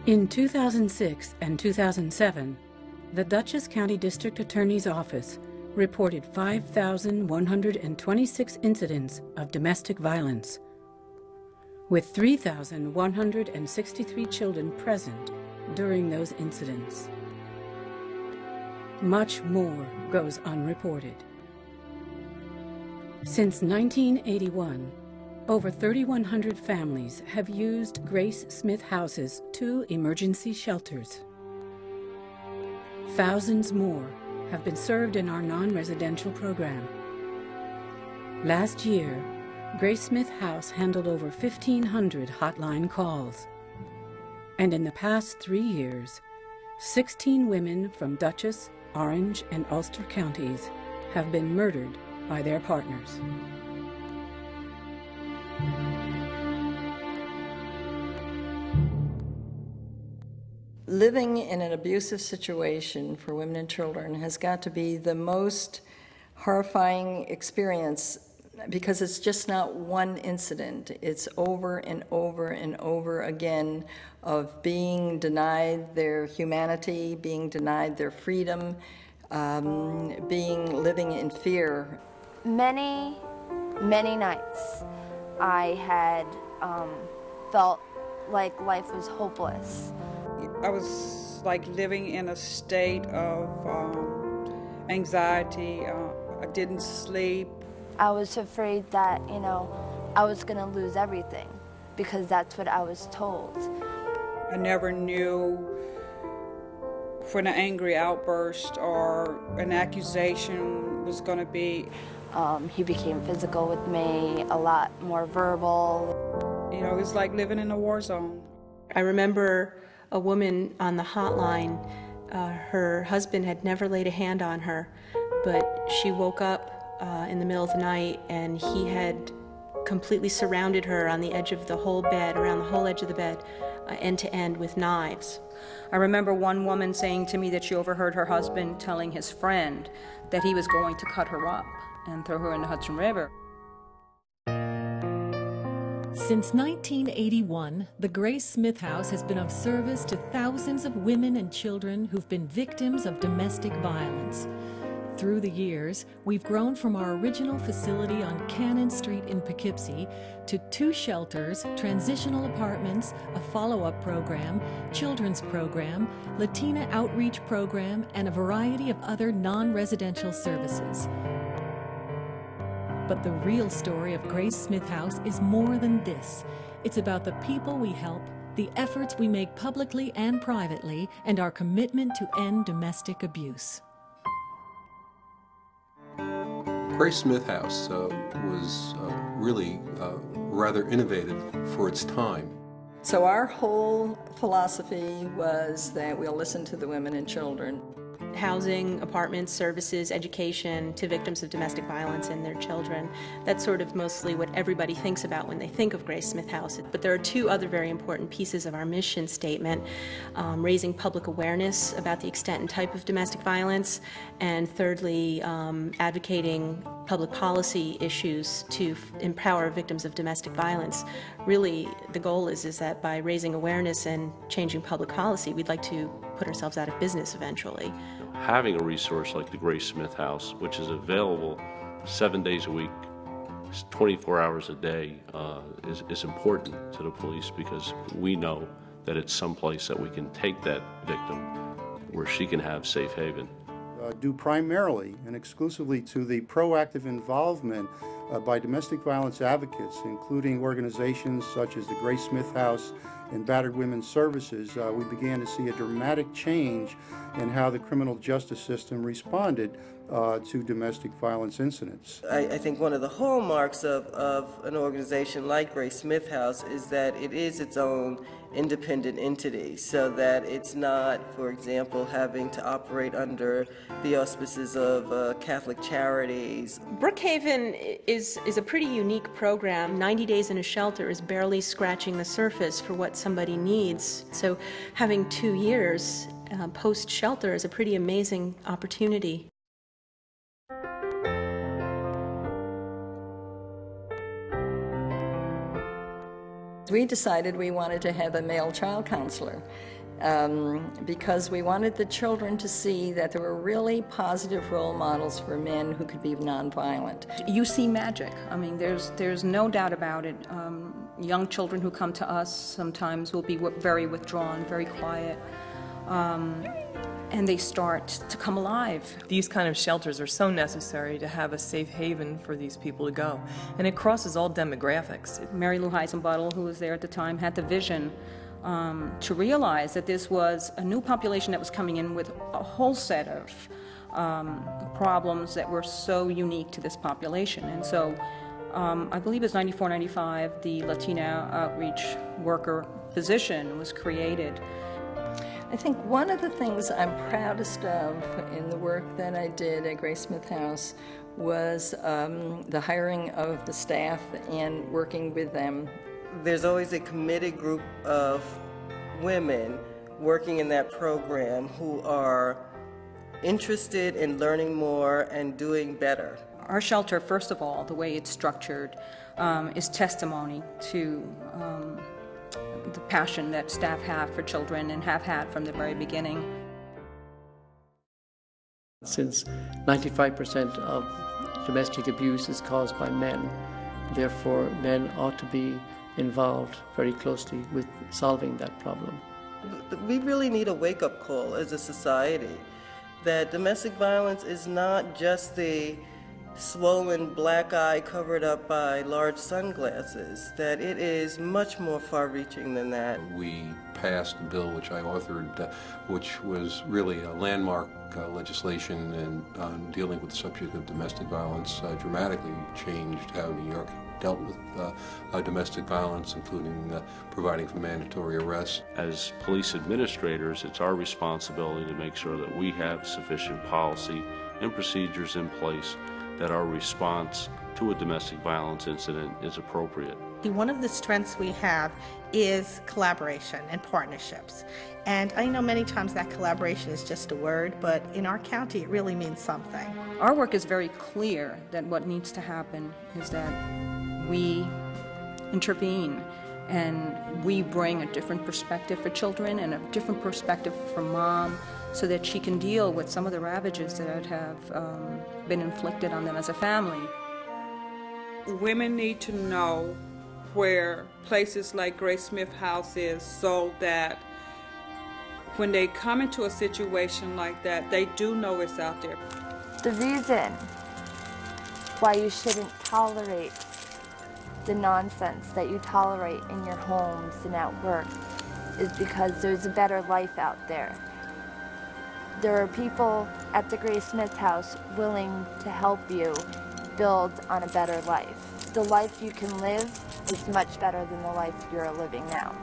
In 2006 and 2007, the Dutchess County District Attorney's Office reported 5,126 incidents of domestic violence, with 3,163 children present during those incidents. Much more goes unreported. Since 1981, over 3,100 families have used Grace Smith House's 2 emergency shelters. Thousands more have been served in our non-residential program. Last year, Grace Smith House handled over 1,500 hotline calls. And in the past 3 years, 16 women from Dutchess, Orange, and Ulster counties have been murdered by their partners. Living in an abusive situation for women and children has got to be the most horrifying experience, because it's just not one incident. It's over and over and over again of being denied their humanity, being denied their freedom, living in fear. Many nights I had felt like life was hopeless. I was like living in a state of anxiety. I didn't sleep. I was afraid that, I was going to lose everything, because that's what I was told. I never knew when an angry outburst or an accusation was going to be. He became physical with me, a lot more verbal. It was like living in a war zone. I remember a woman on the hotline, her husband had never laid a hand on her, but she woke up in the middle of the night and he had completely surrounded her on the edge of the whole bed, around the whole edge of the bed, end to end with knives. I remember one woman saying to me that she overheard her husband telling his friend that he was going to cut her up and throw her in the Hudson River. Since 1981, the Grace Smith House has been of service to thousands of women and children who've been victims of domestic violence. Through the years, we've grown from our original facility on Cannon Street in Poughkeepsie to 2 shelters, transitional apartments, a follow-up program, children's program, Latina outreach program, and a variety of other non-residential services. But the real story of Grace Smith House is more than this. It's about the people we help, the efforts we make publicly and privately, and our commitment to end domestic abuse. Grace Smith House was really rather innovative for its time. So our whole philosophy was that we'll listen to the women and children. Housing, apartments, services, education to victims of domestic violence and their children. That's sort of mostly what everybody thinks about when they think of Grace Smith House. But there are 2 other very important pieces of our mission statement: raising public awareness about the extent and type of domestic violence, and thirdly, advocating public policy issues to empower victims of domestic violence. Really, the goal is that by raising awareness and changing public policy, we'd like to put ourselves out of business eventually. Having a resource like the Grace Smith House, which is available 7 days a week, 24 hours a day, is important to the police, because we know that it's someplace that we can take that victim where she can have safe haven. Due primarily and exclusively to the proactive involvement by domestic violence advocates, including organizations such as the Grace Smith House and Battered Women's Services, we began to see a dramatic change in how the criminal justice system responded to domestic violence incidents. I think one of the hallmarks of an organization like Grace Smith House is that it is its own independent entity, so that it's not, for example, having to operate under the auspices of Catholic charities. Brookhaven is a pretty unique program. 90 Days in a Shelter is barely scratching the surface for what somebody needs. So having 2 years post-shelter is a pretty amazing opportunity. We decided we wanted to have a male child counselor because we wanted the children to see that there were really positive role models for men who could be nonviolent. You see magic. I mean, there's no doubt about it. Young children who come to us sometimes will be very withdrawn, very quiet, and they start to come alive. These kind of shelters are so necessary to have a safe haven for these people to go, and it crosses all demographics. Mary Lou Heisenbottle, who was there at the time, had the vision to realize that this was a new population that was coming in with a whole set of problems that were so unique to this population. And so I believe it was 94, 95, the Latina outreach worker position was created. I think one of the things I'm proudest of in the work that I did at Grace Smith House was the hiring of the staff and working with them. There's always a committed group of women working in that program who are interested in learning more and doing better. Our shelter, first of all, the way it's structured, is testimony to the passion that staff have for children and have had from the very beginning. Since 95% of domestic abuse is caused by men, therefore men ought to be involved very closely with solving that problem. We really need a wake-up call as a society that domestic violence is not just the swollen black eye covered up by large sunglasses, that it is much more far-reaching than that. We passed a bill which I authored, which was really a landmark legislation and dealing with the subject of domestic violence, dramatically changed how New York dealt with domestic violence, including providing for mandatory arrests. As police administrators, it's our responsibility to make sure that we have sufficient policy and procedures in place that our response to a domestic violence incident is appropriate. One of the strengths we have is collaboration and partnerships. And I know many times that collaboration is just a word, but in our county it really means something. Our work is very clear that what needs to happen is that we intervene and we bring a different perspective for children and a different perspective for mom so that she can deal with some of the ravages that have been inflicted on them as a family. Women need to know where places like Grace Smith House is so that when they come into a situation like that, they do know it's out there. The reason why you shouldn't tolerate the nonsense that you tolerate in your homes and at work is because there's a better life out there. There are people at the Grace Smith House willing to help you build on a better life. The life you can live is much better than the life you're living now.